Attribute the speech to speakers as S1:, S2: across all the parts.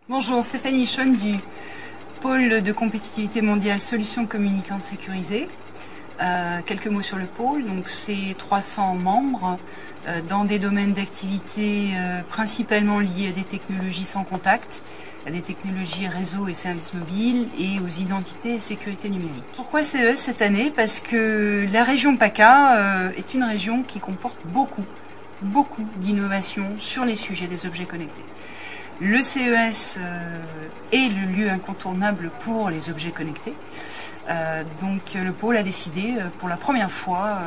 S1: Bonjour, Stéphanie Schoen du pôle de compétitivité mondiale Solutions communicantes sécurisées. Quelques mots sur le pôle. Donc, c'est 300 membres dans des domaines d'activité principalement liés à des technologies sans contact, à des technologies réseau et services mobiles et aux identités et sécurité numérique. Pourquoi CES cette année? Parce que la région PACA est une région qui comporte beaucoup d'innovations sur les sujets des objets connectés. Le CES est le lieu incontournable pour les objets connectés. Donc le pôle a décidé pour la première fois,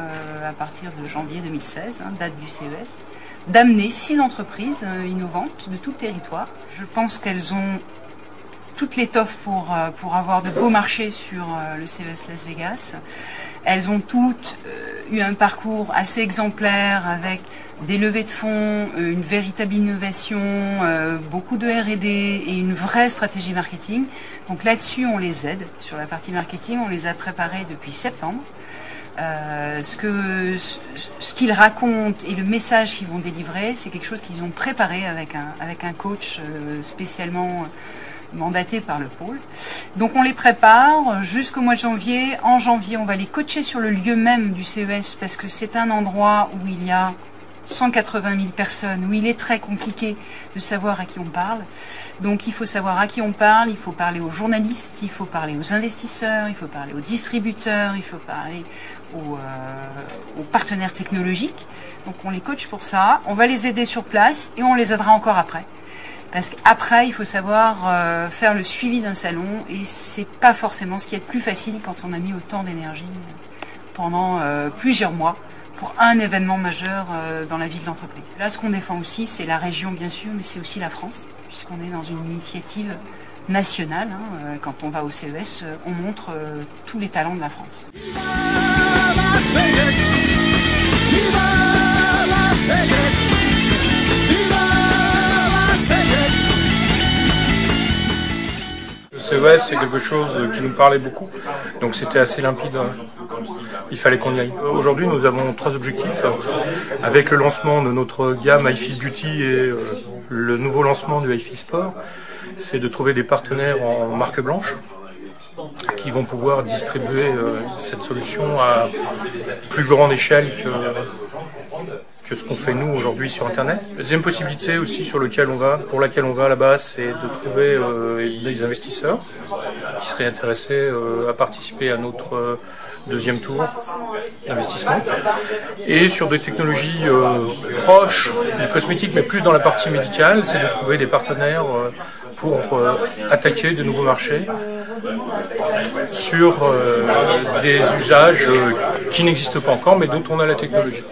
S1: à partir de janvier 2016, date du CES, d'amener 6 entreprises innovantes de tout le territoire. Je pense qu'elles ont toute l'étoffe pour avoir de beaux marchés sur le CES Las Vegas. Elles ont toutes eu un parcours assez exemplaire avec des levées de fonds, une véritable innovation, beaucoup de R&D et une vraie stratégie marketing. Donc là-dessus, on les aide. Sur la partie marketing, on les a préparés depuis septembre. Ce qu'ils racontent et le message qu'ils vont délivrer, c'est quelque chose qu'ils ont préparé avec un coach spécialement mandatés par le pôle. Donc on les prépare jusqu'au mois de janvier. En janvier, on va les coacher sur le lieu même du CES parce que c'est un endroit où il y a 180 000 personnes, où il est très compliqué de savoir à qui on parle. Donc il faut savoir à qui on parle, il faut parler aux journalistes, il faut parler aux investisseurs, il faut parler aux distributeurs, il faut parler aux partenaires technologiques. Donc on les coach pour ça, on va les aider sur place et on les aidera encore après. Parce qu'après, il faut savoir faire le suivi d'un salon et c'est pas forcément ce qui est le plus facile quand on a mis autant d'énergie pendant plusieurs mois pour un événement majeur dans la vie de l'entreprise. Là, ce qu'on défend aussi, c'est la région bien sûr, mais c'est aussi la France, puisqu'on est dans une initiative nationale. Quand on va au CES, on montre tous les talents de la France.
S2: Le CES, c'est quelque chose qui nous parlait beaucoup, donc c'était assez limpide, il fallait qu'on y aille. Aujourd'hui, nous avons 3 objectifs, avec le lancement de notre gamme hi-fi Beauty et le nouveau lancement du hi-fi Sport, c'est de trouver des partenaires en marque blanche qui vont pouvoir distribuer cette solution à plus grande échelle que ce qu'on fait nous aujourd'hui sur Internet. La deuxième possibilité aussi pour laquelle on va là-bas, c'est de trouver des investisseurs qui seraient intéressés à participer à notre deuxième tour d'investissement. Et sur des technologies proches du cosmétique, mais plus dans la partie médicale, c'est de trouver des partenaires pour attaquer de nouveaux marchés sur des usages qui n'existent pas encore, mais dont on a la technologie.